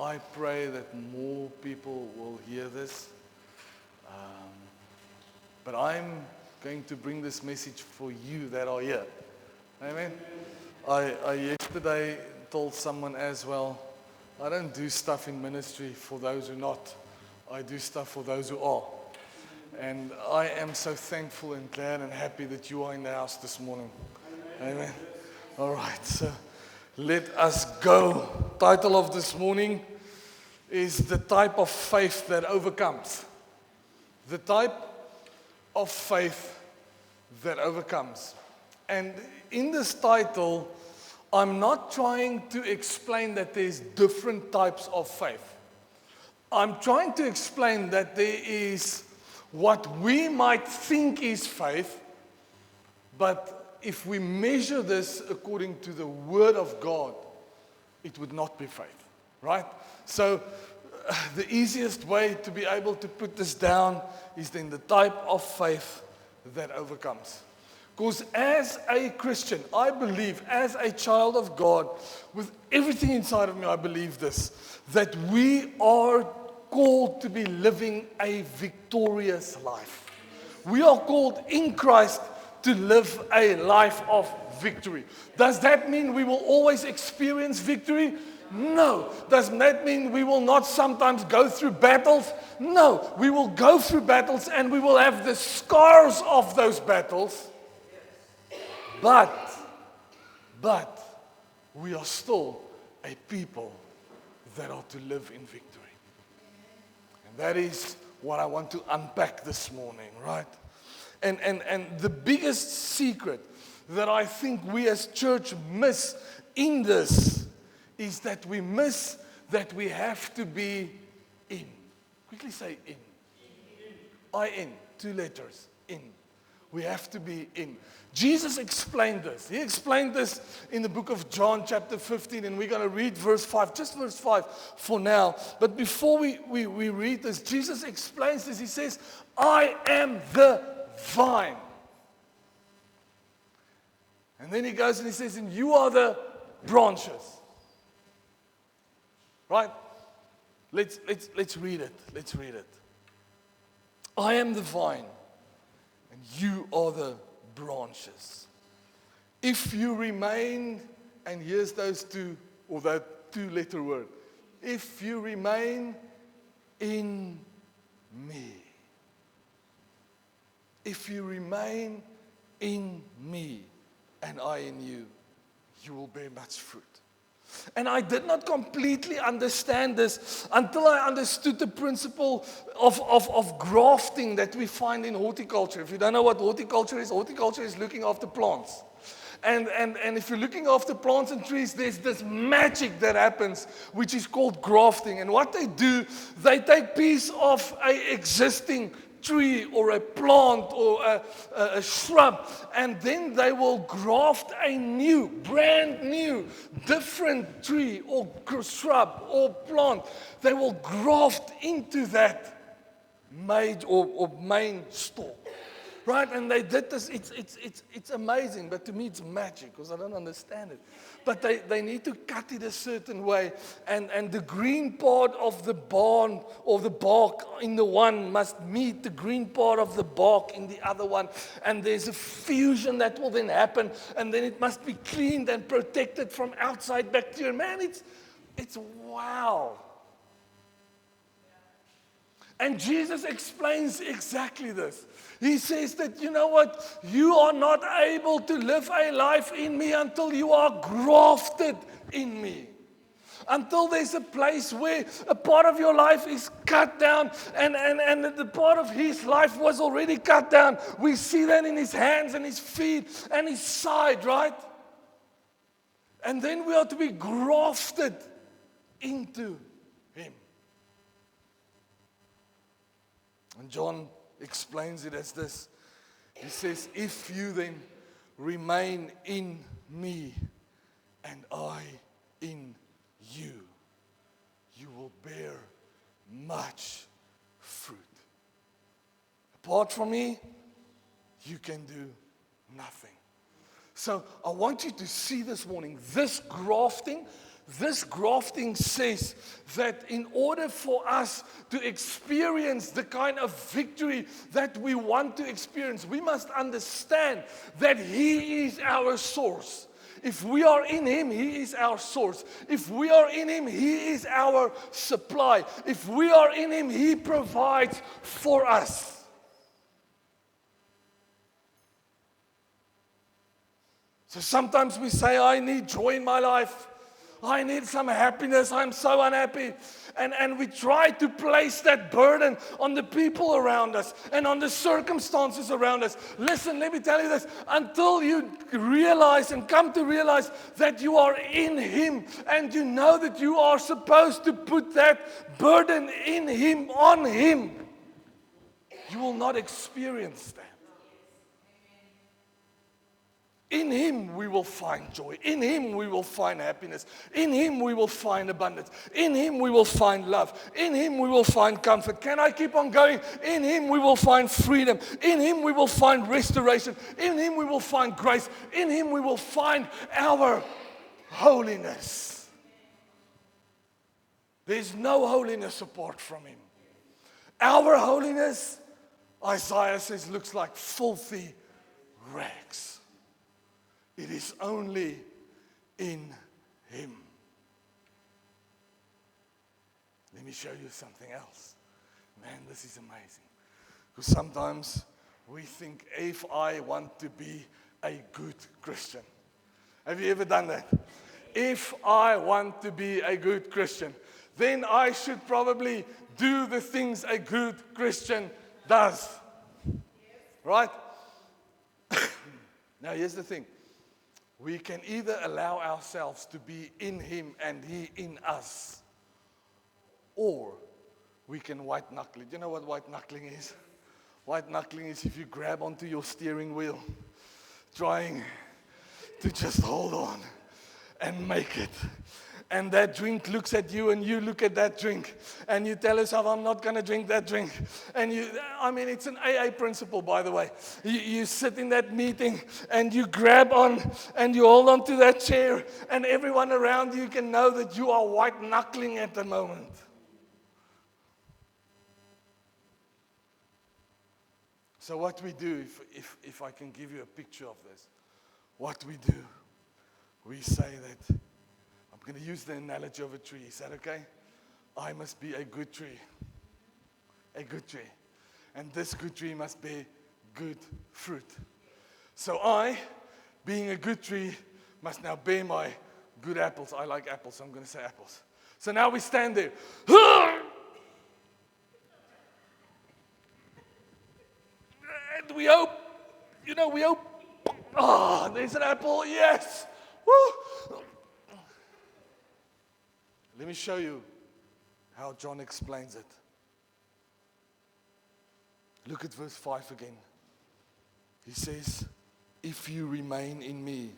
I pray that more people will hear this. But I'm going to bring this message for you that are here. Amen. I yesterday told someone as well, I don't do stuff in ministry for those who are not. I do stuff for those who are. And I am so thankful and glad and happy that you are in the house this morning. Amen. All right, so let us go. Title of this morning is The Type of Faith That Overcomes. The type of faith that overcomes. And in this title, I'm not trying to explain that there's different types of faith. I'm trying to explain that there is what we might think is faith, but if we measure this according to the Word of God, it would not be faith, right? So the easiest way to be able to put this down is in the type of faith that overcomes. Because as a Christian, I believe, as a child of God, with everything inside of me, I believe this, that we are called to be living a victorious life. We are called in Christ to live a life of victory. Does that mean we will always experience victory? No. Does that mean we will not sometimes go through battles? No. We will go through battles and we will have the scars of those battles. But we are still a people that are to live in victory. And that is what I want to unpack this morning, right? And the biggest secret that I think we as church miss in this is that we miss that we have to be in. Quickly say in. I-N, 2 letters, in. We have to be in. Jesus explained this. He explained this in the book of John chapter 15, and we're going to read verse 5, just verse 5 for now. But before we read this, Jesus explains this. He says, I am the vine. And then he goes and he says, and you are the branches. Right? Let's read it. Let's read it. I am the vine, and you are the branches. If you remain, and here's those two, or that 2-letter word. If you remain in me. If you remain in me, and I in you, you will bear much fruit. And I did not completely understand this until I understood the principle of grafting that we find in horticulture. If you don't know what horticulture is looking after plants. And if you're looking after plants and trees, there's this magic that happens, which is called grafting. And what they do, they take piece of an existing tree or a plant or a shrub, and then they will graft a new, brand new, different tree or shrub or plant. They will graft into that main stalk. Right? And they did this. It's amazing, but to me it's magic because I don't understand it. But they need to cut it a certain way. And the green part of the barn or the bark in the one must meet the green part of the bark in the other one. And there's a fusion that will then happen. And then it must be cleaned and protected from outside bacteria. Man, it's wow. And Jesus explains exactly this. He says that, you know what? You are not able to live a life in me until you are grafted in me. Until there's a place where a part of your life is cut down and the part of his life was already cut down. We see that in his hands and his feet and his side, right? And then we are to be grafted into him. And John explains it as this. He says, if you then remain in me and I in you, you will bear much fruit. Apart from me, you can do nothing. So I want you to see this morning, this grafting, This grafting says that in order for us to experience the kind of victory that we want to experience, we must understand that He is our source. If we are in Him, He is our source. If we are in Him, He is our supply. If we are in Him, He provides for us. So sometimes we say, I need joy in my life. I need some happiness. I'm so unhappy. And we try to place that burden on the people around us and on the circumstances around us. Listen, let me tell you this. Until you realize and come to realize that you are in Him and you know that you are supposed to put that burden in Him, on Him, you will not experience that. In Him we will find joy. In Him we will find happiness. In Him we will find abundance. In Him we will find love. In Him we will find comfort. Can I keep on going? In Him we will find freedom. In Him we will find restoration. In Him we will find grace. In Him we will find our holiness. There's no holiness apart from Him. Our holiness, Isaiah says, looks like filthy rags. It is only in Him. Let me show you something else. Man, this is amazing. Because sometimes we think, if I want to be a good Christian. Have you ever done that? If I want to be a good Christian, then I should probably do the things a good Christian does. Right? Now here's the thing. We can either allow ourselves to be in Him and He in us, or we can white knuckle it. You know what white knuckling is? White knuckling is if you grab onto your steering wheel, trying to just hold on and make it. And that drink looks at you and you look at that drink and you tell yourself, I'm not going to drink that drink. And it's an AA principle, by the way. You sit in that meeting and you grab on and you hold on to that chair and everyone around you can know that you are white knuckling at the moment. So what we do, if I can give you a picture of this, what we do, we say that, I'm going to use the analogy of a tree. Is that okay? I must be a good tree. A good tree. And this good tree must bear good fruit. So I, being a good tree, must now bear my good apples. I like apples, so I'm going to say apples. So now we stand there. And we hope, there's an apple, yes. Woo. Let me show you how John explains it. Look at verse 5 again. He says, if you remain in me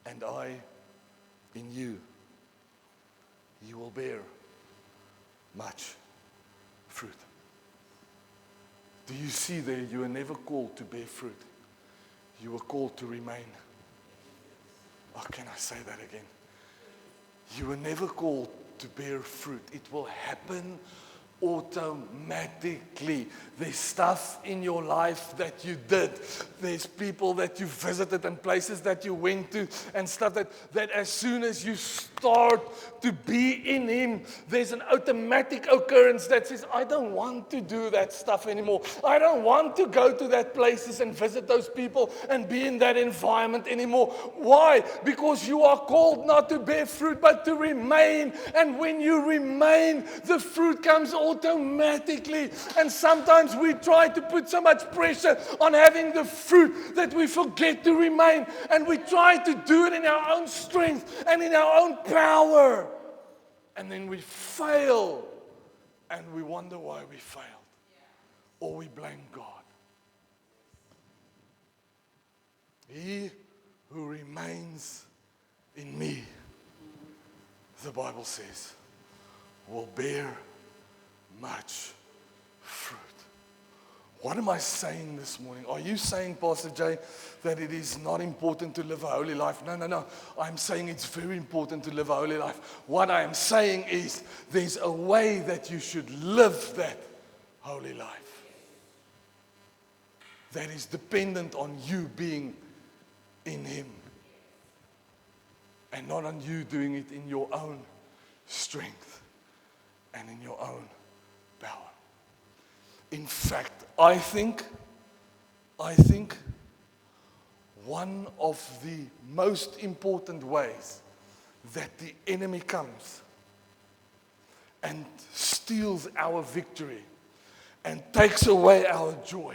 and I in you, you will bear much fruit. Do you see there, you were never called to bear fruit. You were called to remain. Oh, can I say that again? You were never called to bear fruit. It will happen automatically. There's stuff in your life that you did. There's people that you visited and places that you went to and stuff that as soon as you start to be in Him, there's an automatic occurrence that says, I don't want to do that stuff anymore. I don't want to go to that places and visit those people and be in that environment anymore. Why? Because you are called not to bear fruit, but to remain. And when you remain, the fruit comes automatically. And sometimes we try to put so much pressure on having the fruit that we forget to remain. And we try to do it in our own strength and in our own power. And then we fail. And we wonder why we failed. Or we blame God. He who remains in me, the Bible says, will bear much fruit. What am I saying this morning? Are you saying, Pastor Jay, that it is not important to live a holy life? No, no, no. I'm saying it's very important to live a holy life. What I am saying is there's a way that you should live that holy life that is dependent on you being in Him and not on you doing it in your own strength and in your own power. In fact, I think one of the most important ways that the enemy comes and steals our victory and takes away our joy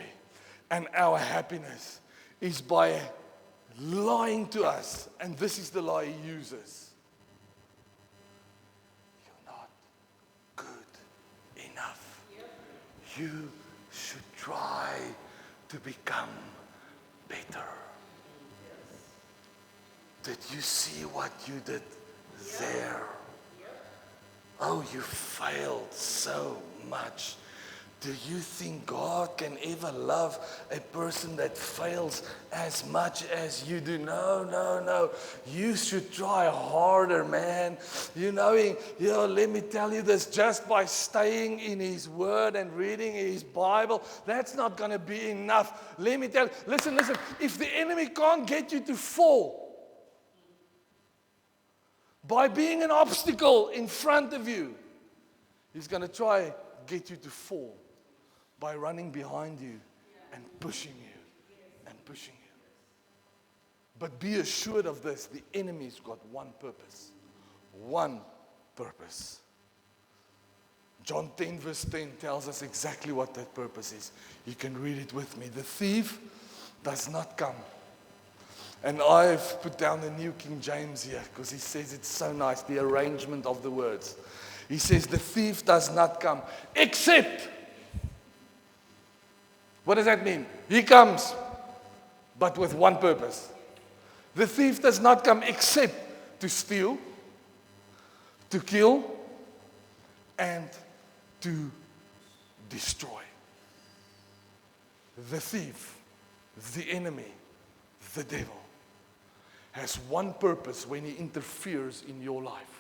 and our happiness is by lying to us. And this is the lie he uses. You're not good enough. You should try to become better. Did you see what you did there? Oh, you failed so much. Do you think God can ever love a person that fails as much as you do? No, no, no. You should try harder, man. Let me tell you this, just by staying in His Word and reading His Bible, that's not going to be enough. Let me tell you, listen, if the enemy can't get you to fall by being an obstacle in front of you, he's going to try get you to fall by running behind you and pushing you and pushing you. But be assured of this, the enemy's got one purpose. One purpose. John 10 verse 10 tells us exactly what that purpose is. You can read it with me. The thief does not come. And I've put down the New King James here because he says it's so nice, the arrangement of the words. He says the thief does not come except. What does that mean? He comes, but with one purpose. The thief does not come except to steal, to kill, and to destroy. The thief, the enemy, the devil, has one purpose when he interferes in your life.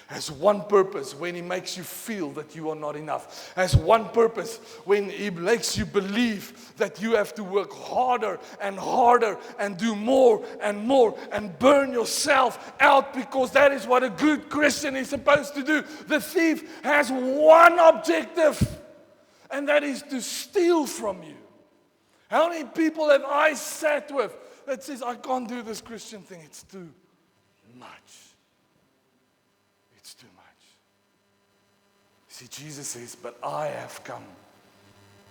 Has one purpose when he makes you feel that you are not enough. Has one purpose when he makes you believe that you have to work harder and harder and do more and burn yourself out, because that is what a good Christian is supposed to do. The thief has one objective, and that is to steal from you. How many people have I sat with that says, I can't do this Christian thing, it's too much. It's too much. See, Jesus says, but I have come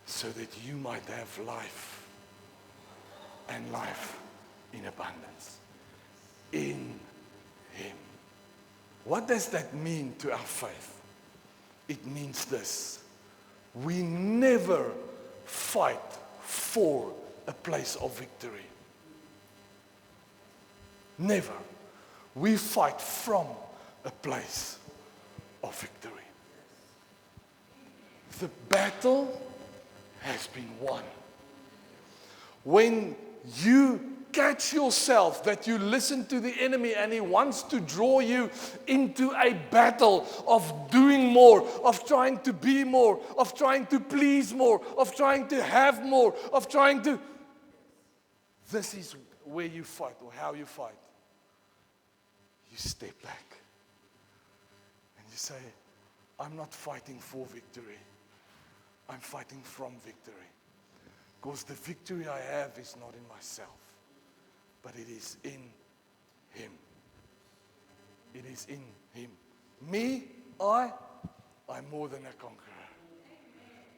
so that you might have life, and life in abundance in Him. What does that mean to our faith? It means this: we never fight for a place of victory. Never. We fight from a place of victory. The battle has been won. When you catch yourself that you listen to the enemy and he wants to draw you into a battle of doing more, of trying to be more, of trying to please more, of trying to have more, of trying to... This is where you fight, or how you fight. You step back and you say, I'm not fighting for victory. I'm fighting from victory. Because the victory I have is not in myself, but it is in Him. It is in Him. Me, I'm more than a conqueror.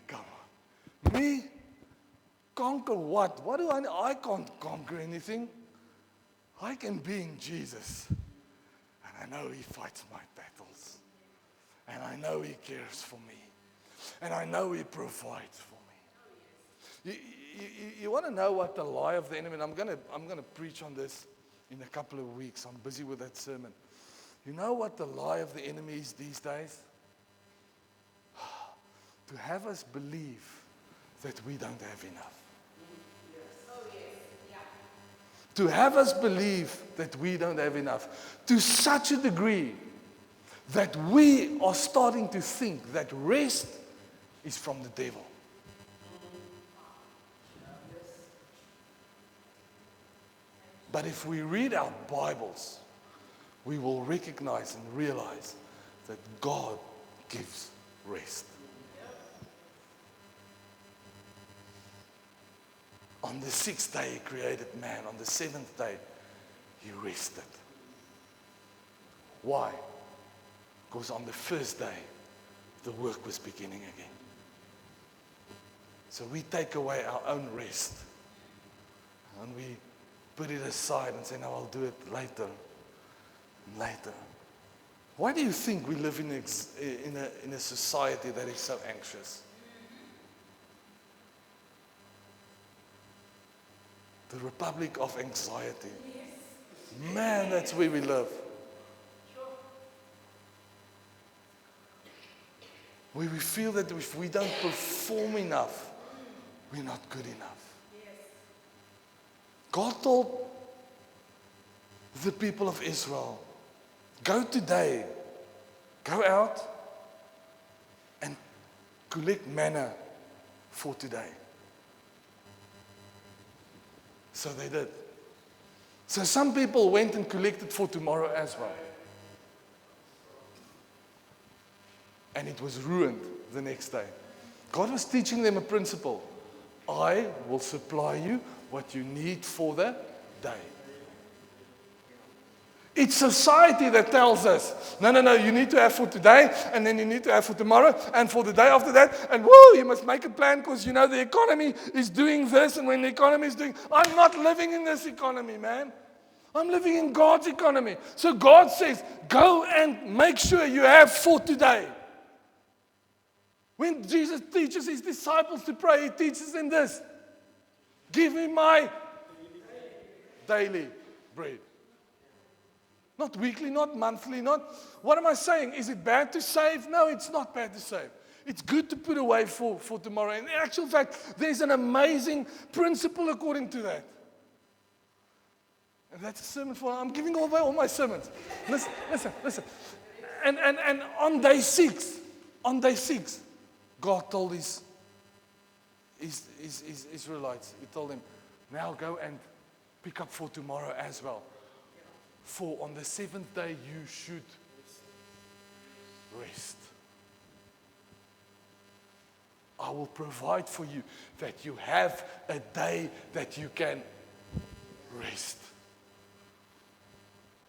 Come on. Me, conquer what? What do I know? I can't conquer anything. I can be in Jesus. And I know He fights my battles. And I know He cares for me. And I know He provides for me. You want to know what the lie of the enemy, and I'm going to preach on this in a couple of weeks. I'm busy with that sermon. You know what the lie of the enemy is these days? To have us believe that we don't have enough. To have us believe that we don't have enough to such a degree that we are starting to think that rest is from the devil. But if we read our Bibles, we will recognize and realize that God gives rest. On the sixth day, He created man. On the seventh day, He rested. Why? Because on the first day, the work was beginning again. So we take away our own rest and we put it aside and say, no, I'll do it later and later. Why do you think we live in a society that is so anxious? The Republic of Anxiety. Man, that's where we live. Where we feel that if we don't perform enough, we're not good enough. God told the people of Israel, go today, go out and collect manna for today. So they did. So some people went and collected for tomorrow as well. And it was ruined the next day. God was teaching them a principle. I will supply you what you need for the day. It's society that tells us, no, you need to have for today, and then you need to have for tomorrow, and for the day after that, and you must make a plan because you know the economy is doing this, and when the economy is doing, I'm not living in this economy, man. I'm living in God's economy. So God says, go and make sure you have for today. When Jesus teaches His disciples to pray, He teaches them this. Give me my daily bread. Not weekly, not monthly, not... What am I saying? Is it bad to save? No, it's not bad to save. It's good to put away for tomorrow. In actual fact, there's an amazing principle according to that. And that's a sermon for... I'm giving away all my sermons. Listen. And on day six, God told His Israelites, He told them, now go and pick up for tomorrow as well. For on the seventh day you should rest. I will provide for you that you have a day that you can rest.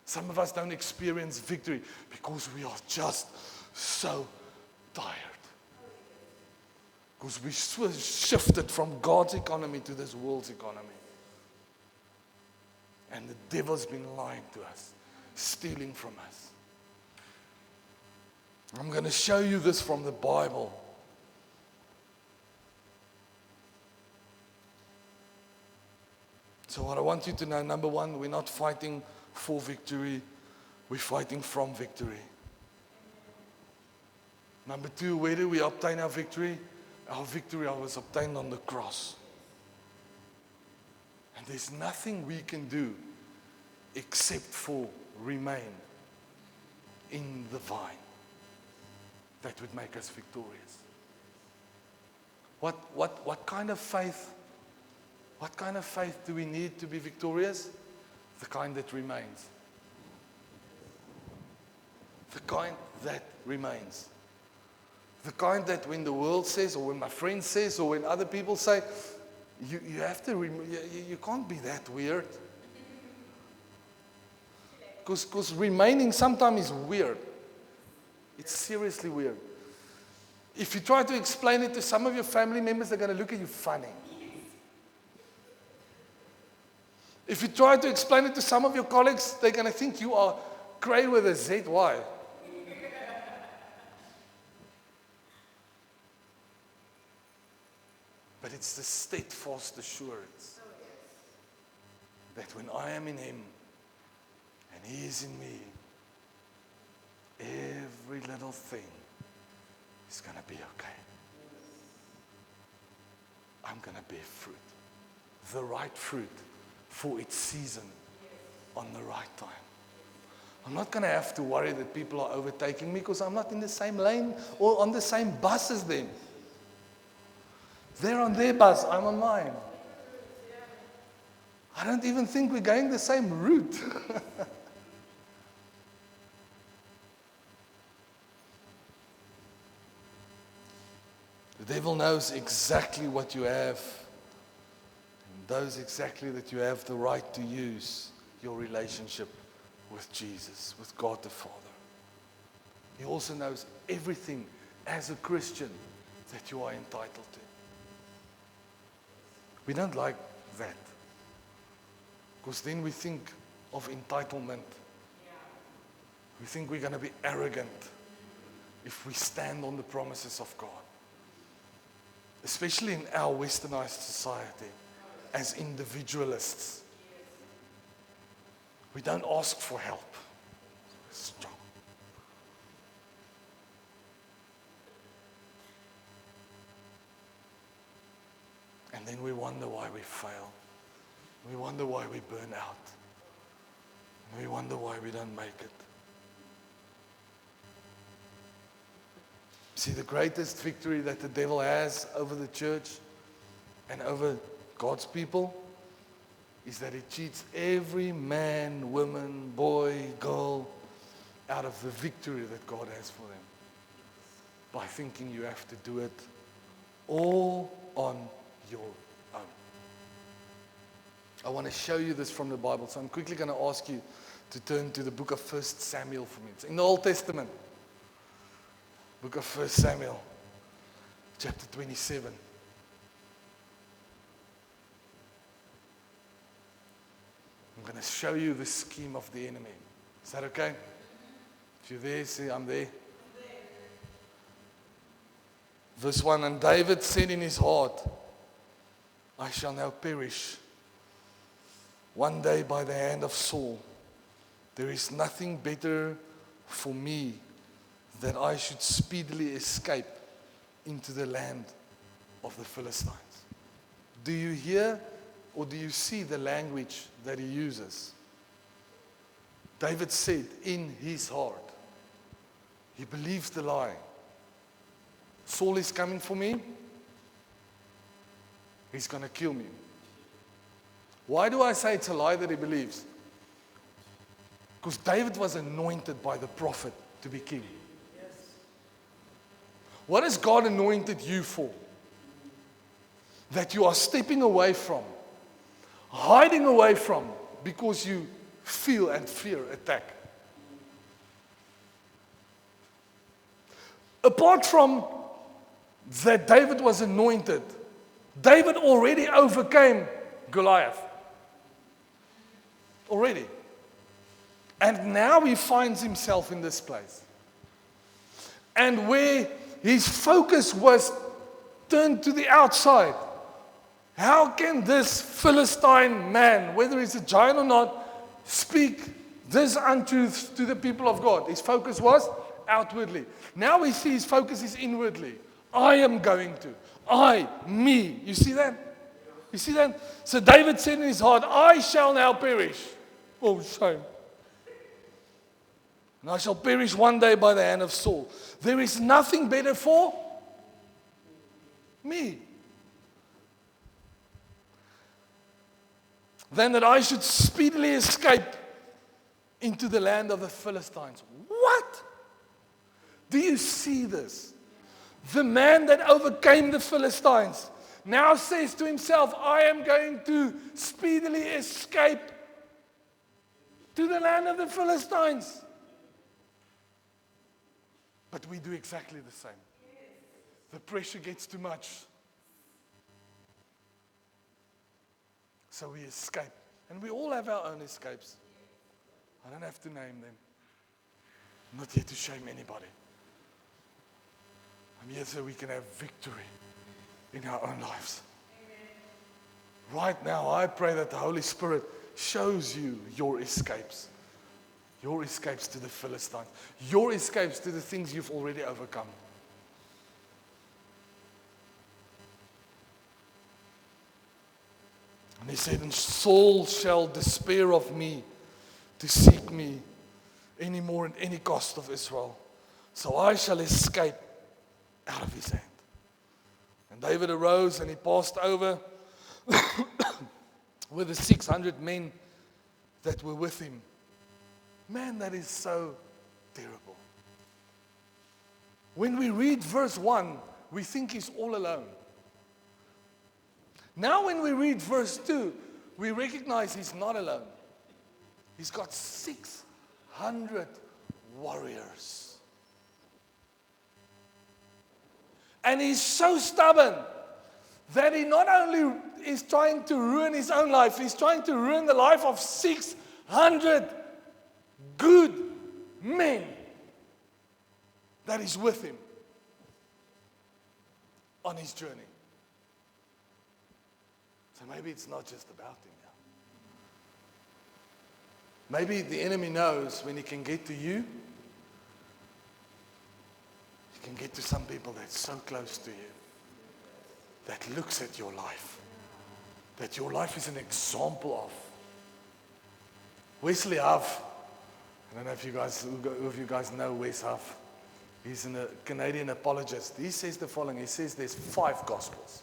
Some of us don't experience victory because we are just so tired. Because we shifted from God's economy to this world's economy. And the devil's been lying to us, stealing from us. I'm going to show you this from the Bible. So what I want you to know, number one, we're not fighting for victory, we're fighting from victory. Number two, where do we obtain our victory? Our victory was obtained on the cross. And there's nothing we can do except for remain in the vine that would make us victorious. What kind of faith? What kind of faith do we need to be victorious? The kind that remains. The kind that remains. The kind that when the world says, or when my friend says, or when other people say, you have to, you can't be that weird. Because remaining sometimes is weird. It's seriously weird. If you try to explain it to some of your family members, they're going to look at you funny. If you try to explain it to some of your colleagues, they're going to think you are cray with a Z. Why? But it's the steadfast assurance that when I am in Him and He is in me, every little thing is going to be okay. I'm going to bear fruit. The right fruit for its season on the right time. I'm not going to have to worry that people are overtaking me because I'm not in the same lane or on the same bus as them. They're on their bus, I'm on mine. I don't even think we're going the same route. The devil knows exactly what you have, and knows exactly that you have the right to use your relationship with Jesus, with God the Father. He also knows everything as a Christian that you are entitled to. We don't like that, because then we think of entitlement. We think we're going to be arrogant if we stand on the promises of God. Especially in our westernized society, as individualists. We don't ask for help. Stop. And then we wonder why we fail. We wonder why we burn out. And we wonder why we don't make it. See, the greatest victory that the devil has over the church and over God's people is that he cheats every man, woman, boy, girl out of the victory that God has for them by thinking you have to do it all on your own. I want to show you this from the Bible, so I'm quickly going to ask you to turn to the book of 1 Samuel for me. It's in the Old Testament. Book of 1 Samuel, chapter 27. I'm going to show you the scheme of the enemy. Is that okay? If you're there, say, I'm there. Verse 1, and David said in his heart, I shall now perish one day by the hand of Saul. There is nothing better for me that I should speedily escape into the land of the Philistines. Do you hear or do you see the language that he uses? David said in his heart, he believes the lie. Saul is coming for me. He's going to kill me. Why do I say it's a lie that he believes? Because David was anointed by the prophet to be king. What has God anointed you for? That you are stepping away from, hiding away from, because you feel and fear attack. Apart from that David was anointed, David already overcame Goliath. Already. And now he finds himself in this place. And where his focus was turned to the outside. How can this Philistine man, whether he's a giant or not, speak this untruth to the people of God? His focus was outwardly. Now we see his focus is inwardly. I am going to. I, me. You see that? You see that? So David said in his heart, I shall now perish. Oh, shame. And I shall perish one day by the hand of Saul. There is nothing better for me than that I should speedily escape into the land of the Philistines. What? Do you see this? The man that overcame the Philistines now says to himself, I am going to speedily escape to the land of the Philistines. But we do exactly the same. The pressure gets too much. So we escape. And we all have our own escapes. I don't have to name them. I'm not here to shame anybody. I'm here so we can have victory in our own lives. Amen. Right now, I pray that the Holy Spirit shows you your escapes. Your escapes to the Philistines. Your escapes to the things you've already overcome. And he said, and Saul shall despair of me to seek me any more at any cost of Israel. So I shall escape out of his hand. And David arose and he passed over with the 600 men that were with him. Man, that is so terrible. When we read verse 1, we think he's all alone. Now when we read verse 2, we recognize he's not alone. He's got 600 warriors. And he's so stubborn that he not only is trying to ruin his own life, he's trying to ruin the life of 600 good men that is with him on his journey. So maybe it's not just about him. Maybe the enemy knows when he can get to you, he can get to some people that's so close to you, that looks at your life, that your life is an example of. Wesley Huff, I don't know if you guys know Wes Huff. He's a Canadian apologist. He says the following. He says there's 5 Gospels.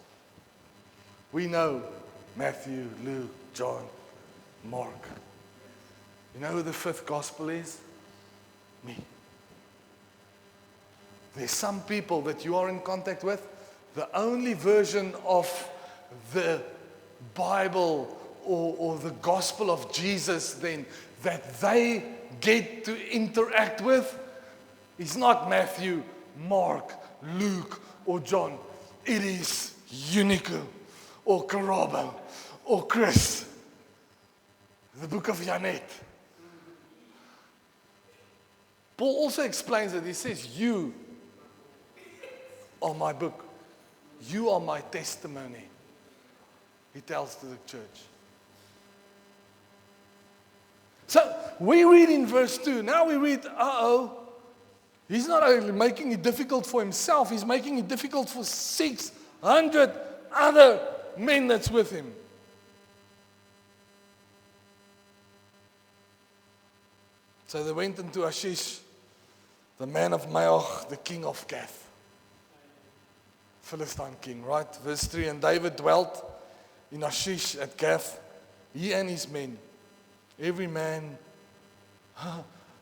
We know Matthew, Luke, John, Mark. You know who the 5th Gospel is? Me. There's some people that you are in contact with. The only version of the Bible or the Gospel of Jesus then that they get to interact with is not Matthew, Mark, Luke, or John. It is Unico, or Karabo, or Chris. The book of Janet. Paul also explains it. He says, you are my book. You are my testimony. He tells to the church. So we read in verse 2. Now we read, he's not only making it difficult for himself, he's making it difficult for 600 other men that's with him. So they went into Achish, the man of Maoch, the king of Gath. Philistine king, right? Verse 3, and David dwelt in Achish at Gath, he and his men. Every man,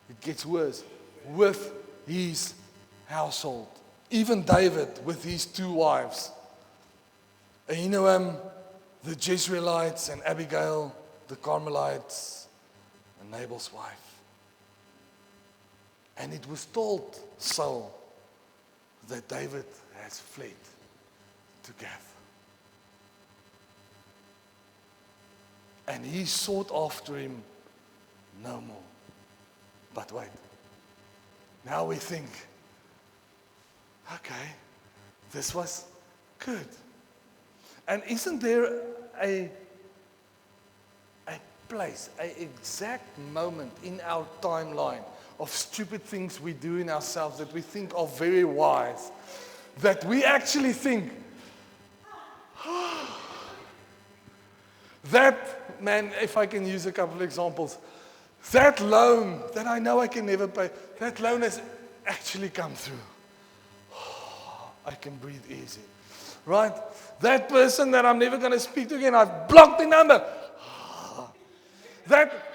it gets worse, with his household. Even David with his 2 wives. Ahinoam, the Jezreelites, and Abigail, the Carmelites, and Nabal's wife. And it was told Saul that David has fled to Gath. And he sought after him no more. But wait, now we think, okay, this was good. And isn't there a place, an exact moment in our timeline of stupid things we do in ourselves that we think are very wise, that we actually think, that, man, if I can use a couple of examples, that loan that I know I can never pay, that loan has actually come through. I can breathe easy. Right? That person that I'm never going to speak to again, I've blocked the number. That.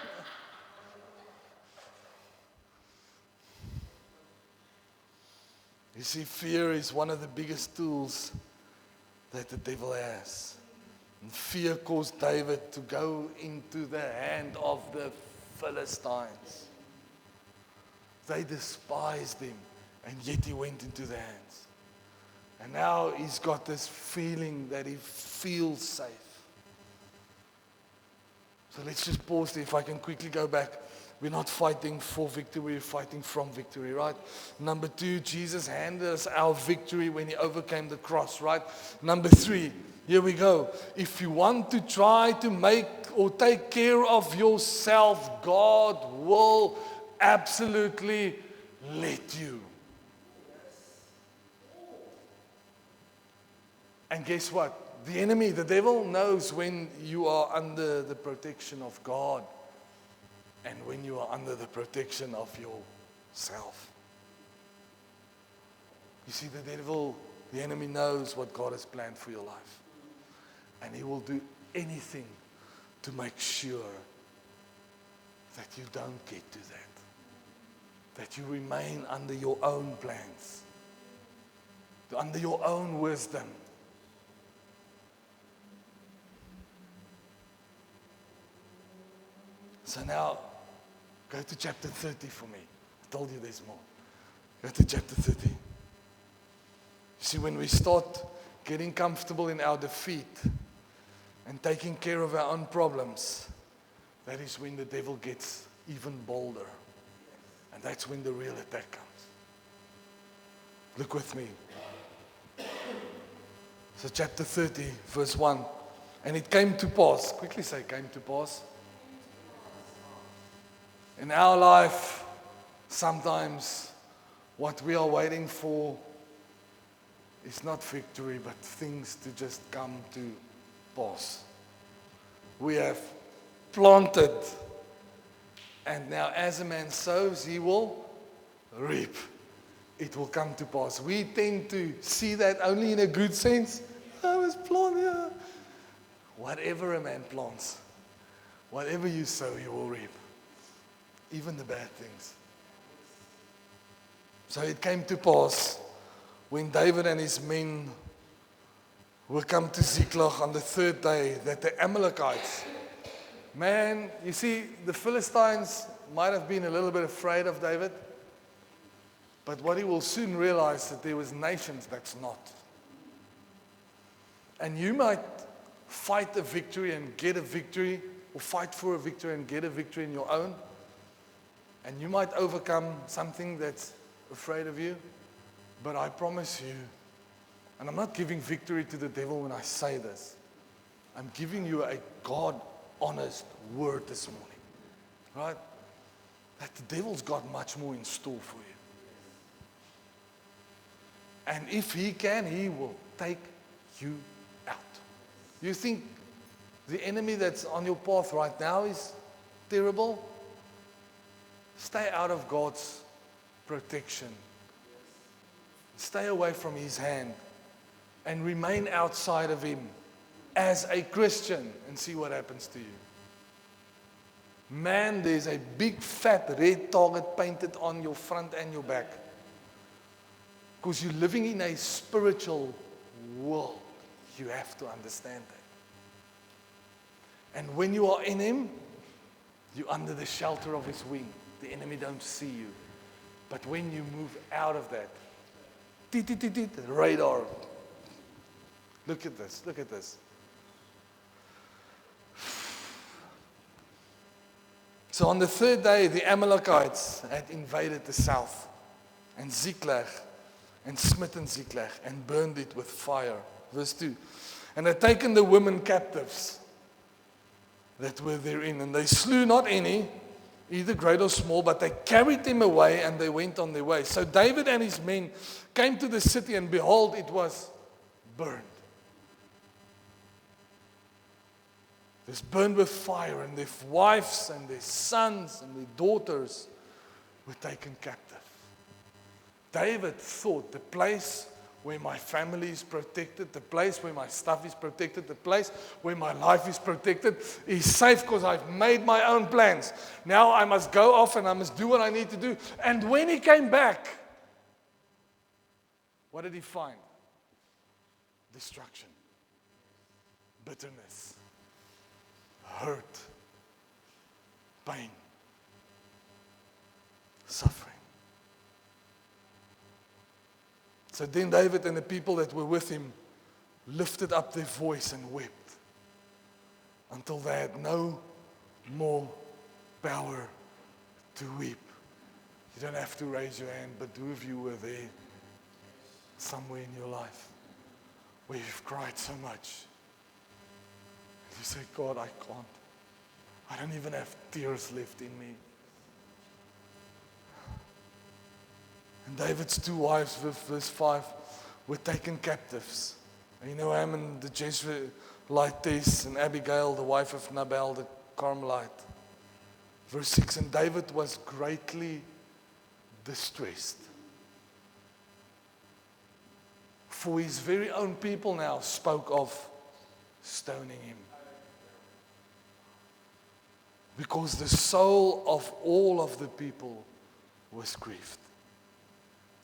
You see, fear is one of the biggest tools that the devil has. And fear caused David to go into the hand of the Philistines. They despised him, and yet he went into their hands. And now he's got this feeling that he feels safe. So let's just pause there. If I can quickly go back. We're not fighting for victory, we're fighting from victory, right? Number 2, Jesus handed us our victory when he overcame the cross, right? Number 3, here we go. If you want to try to make or take care of yourself, God will absolutely let you. And guess what? The enemy, the devil knows when you are under the protection of God and when you are under the protection of yourself. You see, the devil, the enemy knows what God has planned for your life. And he will do anything to make sure that you don't get to that. That you remain under your own plans, under your own wisdom. So now, go to chapter 30 for me. I told you there's more. Go to chapter 30. You see, when we start getting comfortable in our defeat and taking care of our own problems, that is when the devil gets even bolder. And that's when the real attack comes. Look with me. So chapter 30, verse 1. And it came to pass. Quickly say, came to pass. In our life, sometimes what we are waiting for is not victory, but things to just come to pass. We have planted, and now as a man sows, he will reap. It will come to pass. We tend to see that only in a good sense. I was planting. Whatever a man plants, whatever you sow, you will reap. Even the bad things. So it came to pass when David and his men were come to Ziklag on the third day that the Amalekites, man, you see, the Philistines might have been a little bit afraid of David, but what he will soon realize that there was nations that's not. And you might fight a victory and get a victory, or fight for a victory and get a victory in your own. And you might overcome something that's afraid of you. But I promise you, and I'm not giving victory to the devil when I say this. I'm giving you a God-honest word this morning. Right? That the devil's got much more in store for you. And if he can, he will take you out. You think the enemy that's on your path right now is terrible? Stay out of God's protection. Stay away from his hand and remain outside of him as a Christian and see what happens to you. Man, there's a big fat red target painted on your front and your back. Because you're living in a spiritual world. You have to understand that. And when you are in him, you're under the shelter of his wing. The enemy don't see you. But when you move out of that, radar. Look at this, look at this. So on the third day, the Amalekites had invaded the south and Ziklag and smitten Ziklag and burned it with fire. Verse 2. And had taken the women captives that were therein, and they slew not any, either great or small, but they carried them away and they went on their way. So David and his men came to the city, and behold, it was burned. It was burned with fire, and their wives and their sons and their daughters were taken captive. David thought, the place where my family is protected, the place where my stuff is protected, the place where my life is protected is safe because I've made my own plans. Now I must go off and I must do what I need to do. And when he came back, what did he find? Destruction, bitterness, hurt, pain, suffering. So then David and the people that were with him lifted up their voice and wept until they had no more power to weep. You don't have to raise your hand, but who of you were there somewhere in your life where you've cried so much? And you say, God, I can't. I don't even have tears left in me. And David's two wives, verse 5, were taken captives. Ammon the Jezreelitess and Abigail, the wife of Nabal the Carmelite. Verse 6, and David was greatly distressed. For his very own people now spoke of stoning him. Because the soul of all of the people was grieved.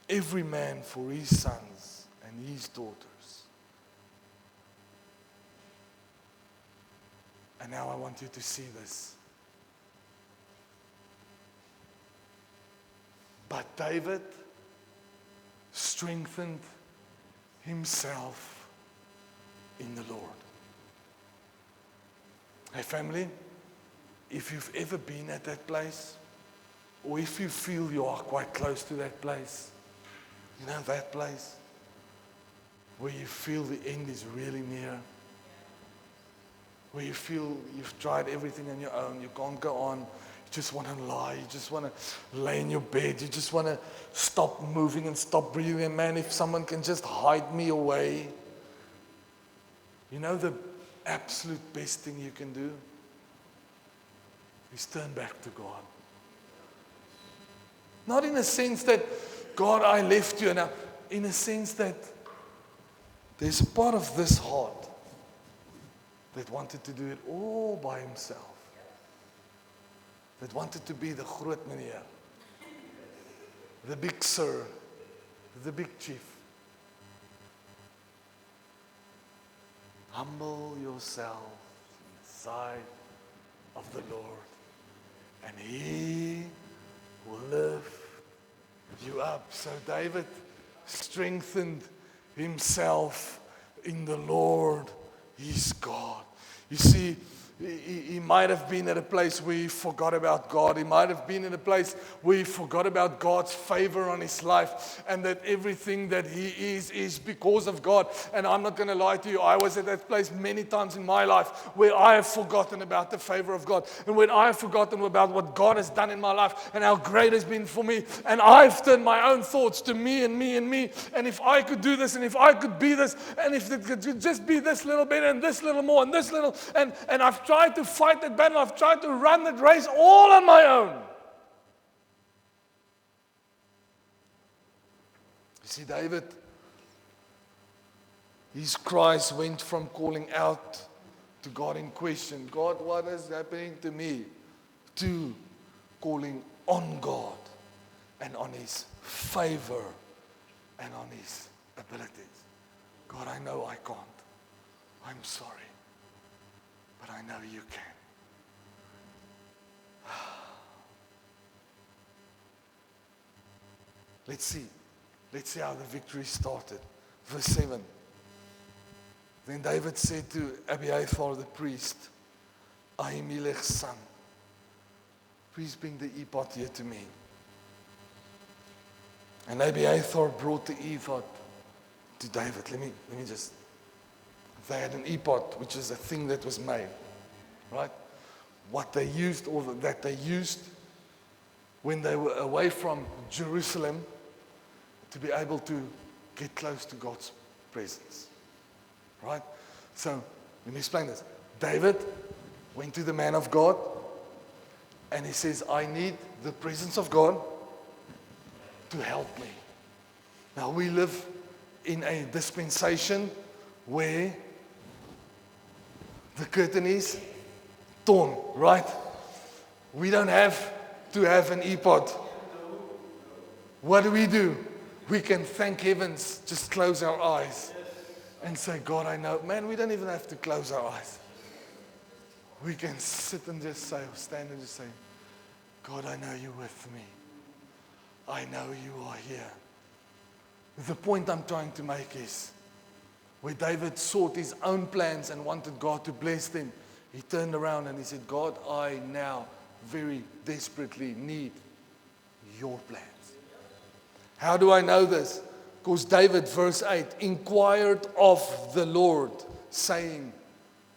Every man for his sons and his daughters. And now I want you to see this. But David strengthened himself in the Lord. Hey family, if you've ever been at that place, or if you feel you are quite close to that place, that place where you feel the end is really near, where you feel you've tried everything on your own, you can't go on, you just want to lie, you just want to lay in your bed, you just want to stop moving and stop breathing. And man, if someone can just hide me away, the absolute best thing you can do is turn back to God. Not in a sense that, God, I left you, and in a sense that there's a part of this heart that wanted to do it all by himself. That wanted to be the groot meneer, the big sir, the big chief. Humble yourself in the sight of the Lord, and He will lift you up. So David strengthened himself in the Lord, his God. You see, he might have been at a place where he forgot about God. He might have been in a place where he forgot about God's favor on his life, and that everything that he is because of God. And I'm not going to lie to you, I was at that place many times in my life where I have forgotten about the favor of God, and when I have forgotten about what God has done in my life and how great it's been for me, and I've turned my own thoughts to me and me and me, and if I could do this, and if I could be this, and if it could just be this little bit and this little more and this little, and I've tried to fight that battle, I've tried to run that race all on my own. You see, David, his cries went from calling out to God in question, God, what is happening to me, to calling on God and on his favor and on his abilities. God, I know I can't. I'm sorry. But I know you can. Let's see how the victory started. Verse 7. Then David said to Abiathar the priest, Ahimelech's son, please bring the ephod here to me. And Abiathar brought the ephod to David. Let me just... They had an ephod, which is a thing that was made, right? What they used, or that they used when they were away from Jerusalem to be able to get close to God's presence, right? So, let me explain this. David went to the man of God and he says, I need the presence of God to help me. Now, we live in a dispensation where the curtain is torn, right? We don't have to have an ephod. What do? We can, thank heavens, just close our eyes and say, God, I know. Man, we don't even have to close our eyes. We can sit and just say, or stand and just say, God, I know you're with me. I know you are here. The point I'm trying to make is, where David sought his own plans and wanted God to bless them, he turned around and he said, God, I now very desperately need your plans. How do I know this? Because David, verse 8, inquired of the Lord, saying,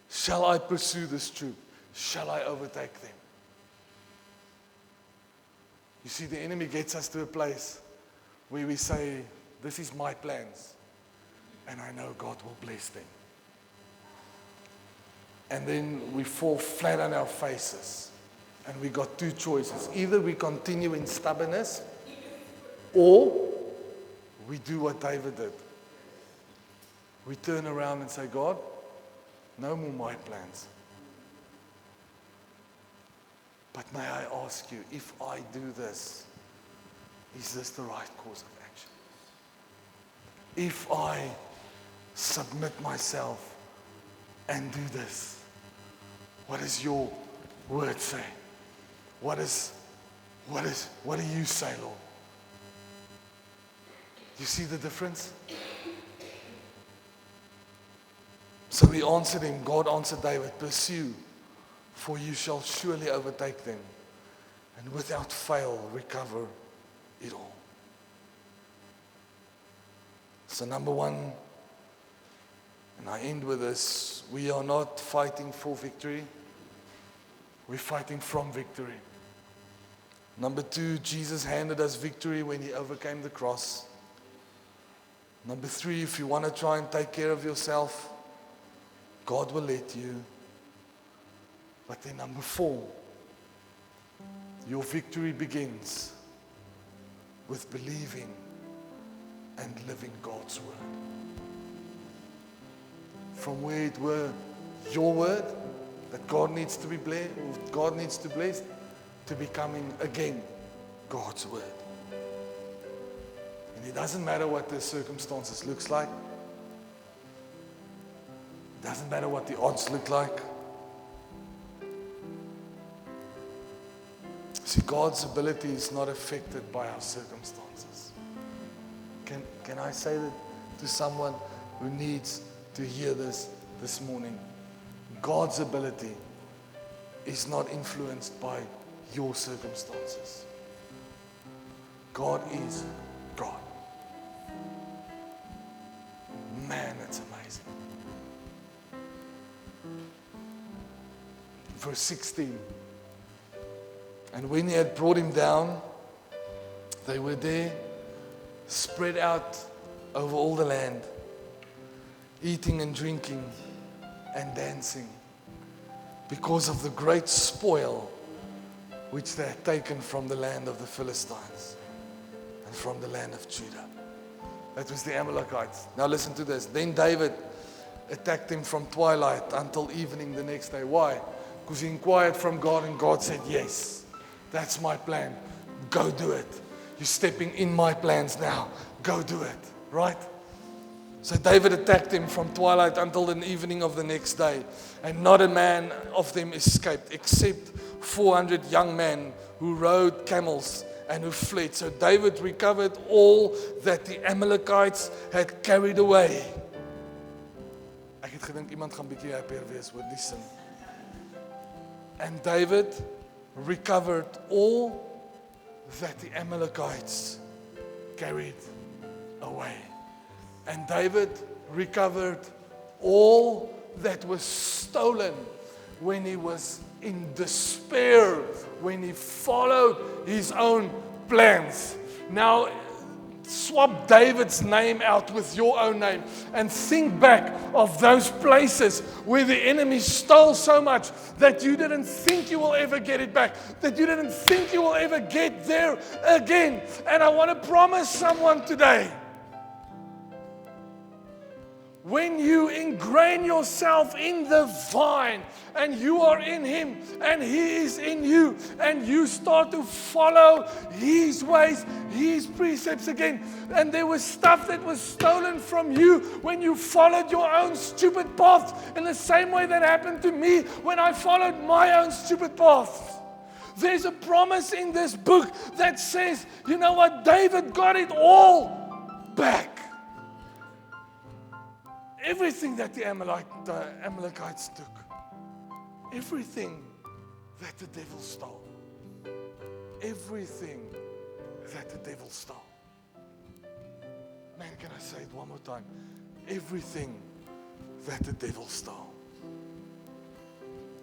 shall I pursue this troop? Shall I overtake them? You see, the enemy gets us to a place where we say, this is my plans. and I know God will bless them. And then we fall flat on our faces. And we got two choices. Either we continue in stubbornness, or we do what David did. We turn around and say, God, no more my plans. But may I ask you, if I do this, is this the right course of action? If I submit myself and do this, what does your word say? What do you say, Lord? You see the difference? So we answered him. God answered David, pursue, for you shall surely overtake them, and without fail recover it all. So number one, and I end with this, we are not fighting for victory. We're fighting from victory. Number two, Jesus handed us victory when he overcame the cross. Number three, if you want to try and take care of yourself, God will let you. But then number four, your victory begins with believing and living God's word. From where it were your word, that God needs to be blessed, God needs to bless, to becoming again God's word. And it doesn't matter what the circumstances looks like. It doesn't matter what the odds look like. See, God's ability is not affected by our circumstances. Can I say that to someone who needs to hear this morning? God's ability is not influenced by your circumstances. God is God. Man, it's amazing. Verse 16. And when he had brought him down, they were there, spread out over all the land, eating and drinking and dancing, because of the great spoil which they had taken from the land of the Philistines and from the land of Judah. That was the Amalekites. Now listen to this. Then David attacked him from twilight until evening the next day. Why? Because he inquired from God, and God said, yes, that's my plan. Go do it. You're stepping in my plans now. Go do it. Right? So David attacked him from twilight until the evening of the next day. And not a man of them escaped, except 400 young men who rode camels and who fled. So David recovered all that the Amalekites had carried away. Ek het gedink iemand gaan bietjie happier wees oor die sin. And David recovered all that the Amalekites carried away. And David recovered all that was stolen when he was in despair, when he followed his own plans. Now, swap David's name out with your own name and think back of those places where the enemy stole so much that you didn't think you will ever get it back, that you didn't think you will ever get there again. And I want to promise someone today, when you ingrain yourself in the vine and you are in him and he is in you and you start to follow his ways, his precepts again, and there was stuff that was stolen from you when you followed your own stupid path in the same way that happened to me when I followed my own stupid path. There's a promise in this book that says, you know what, David got it all back. Everything that the Amalekites took. Everything that the devil stole. Everything that the devil stole. Man, can I say it one more time? Everything that the devil stole.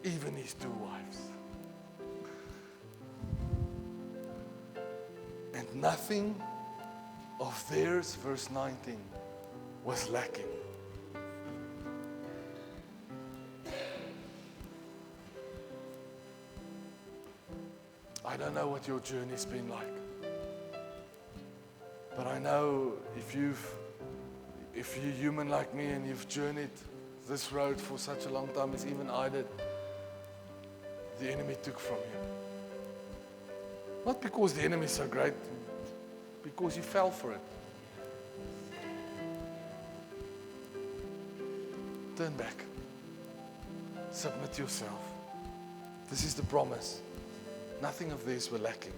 Even his 2 wives. And nothing of theirs, verse 19, was lacking. I don't know what your journey's been like, but I know if you're human like me and you've journeyed this road for such a long time as even I did, the enemy took from you. Not because the enemy is so great, because you fell for it. Turn back. Submit yourself. This is the promise. Nothing of these were lacking,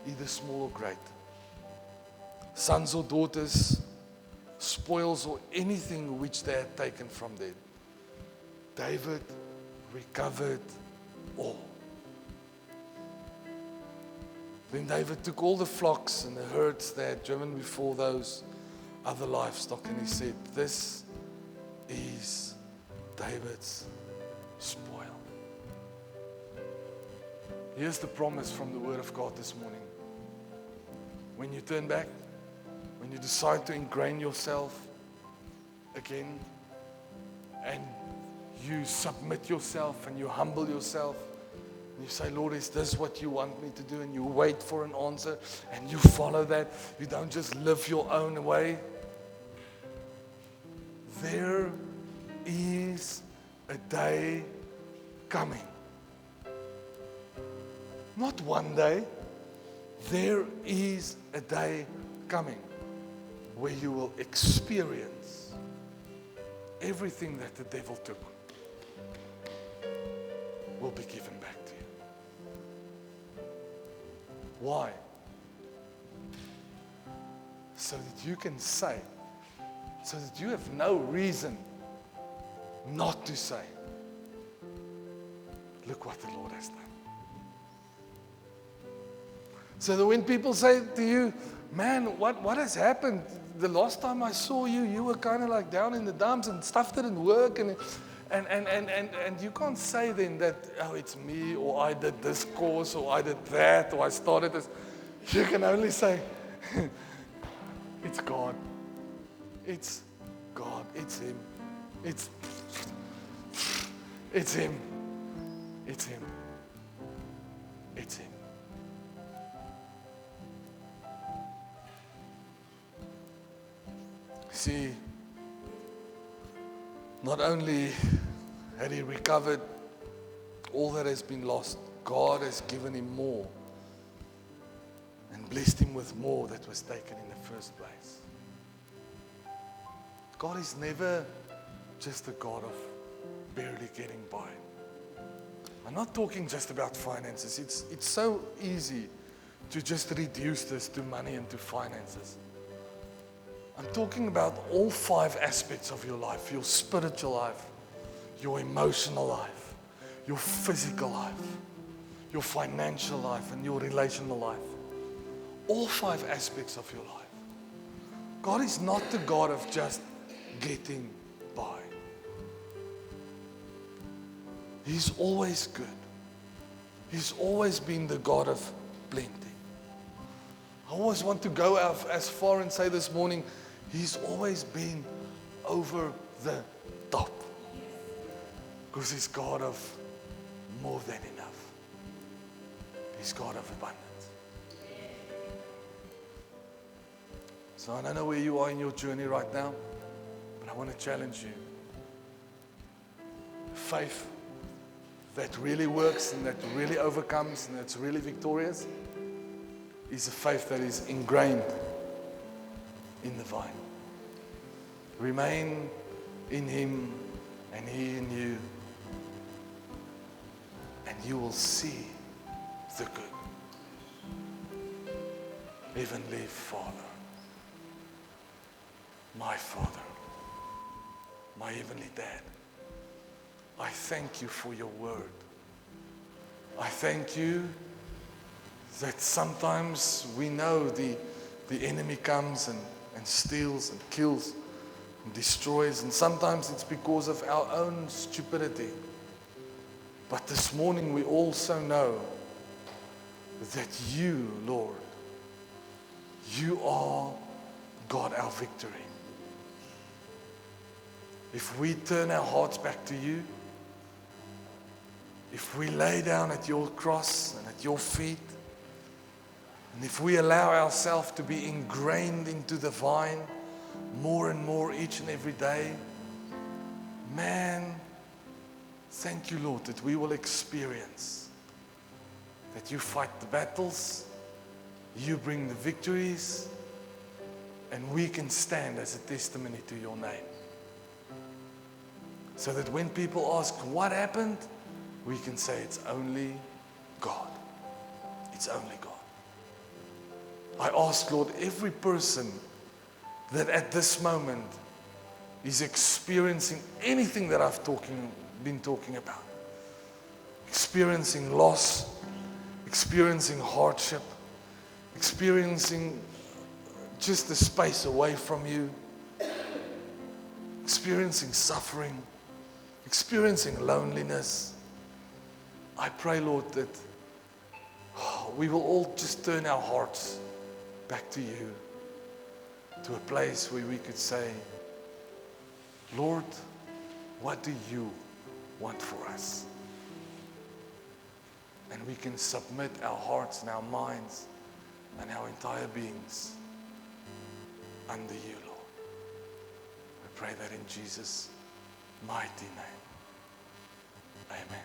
either small or great. Sons or daughters, spoils or anything which they had taken from them. David recovered all. Then David took all the flocks and the herds they had driven before those other livestock, and he said, this is David's spoil. Here's the promise from the Word of God this morning. When you turn back, when you decide to ingrain yourself again, and you submit yourself and you humble yourself, and you say, Lord, is this what you want me to do? And you wait for an answer and you follow that. You don't just live your own way. There is a day coming. Not one day. There is a day coming where you will experience everything that the devil took will be given back to you. Why? So that you can say, so that you have no reason not to say, look what the Lord has done. So that when people say to you, man, what has happened? The last time I saw you, you were kind of like down in the dumps and stuff didn't work. And you can't say then that, oh, it's me, or I did this course, or I did that, or I started this. You can only say, it's God. It's God. It's Him. It's Him. It's Him. It's Him. See, not only had he recovered all that has been lost, God has given him more and blessed him with more that was taken in the first place. God is never just a God of barely getting by. I'm not talking just about finances. It's so easy to just reduce this to money and to finances. I'm talking about all 5 aspects of your life: your spiritual life, your emotional life, your physical life, your financial life, and your relational life. All 5 aspects of your life. God is not the God of just getting by. He's always good. He's always been the God of plenty. I always want to go out as far and say this morning, He's always been over the top. Because He's God of more than enough. He's God of abundance. So I don't know where you are in your journey right now, but I want to challenge you. Faith that really works and that really overcomes and that's really victorious is a faith that is ingrained in the vine. Remain in Him and He in you, and you will see the good. Heavenly Father, my Father, my Heavenly Dad, I thank you for your word. I thank you that sometimes we know the enemy comes and steals and kills and destroys, and sometimes it's because of our own stupidity. But this morning we also know that you, Lord, you are God, our victory. if we turn our hearts back to you, if we lay down at your cross and at your feet, and if we allow ourselves to be ingrained into the vine more and more each and every day, man, thank you, Lord, that we will experience that you fight the battles, you bring the victories, and we can stand as a testimony to your name. So that when people ask what happened, we can say it's only God. It's only God. I ask, Lord, every person that at this moment is experiencing anything that I've been talking about, experiencing loss, experiencing hardship, experiencing just the space away from you, experiencing suffering, experiencing loneliness, I pray, Lord, that we will all just turn our hearts back to you, to a place where we could say, Lord, what do you want for us? And we can submit our hearts and our minds and our entire beings under you, Lord. I pray that in Jesus' mighty name. Amen.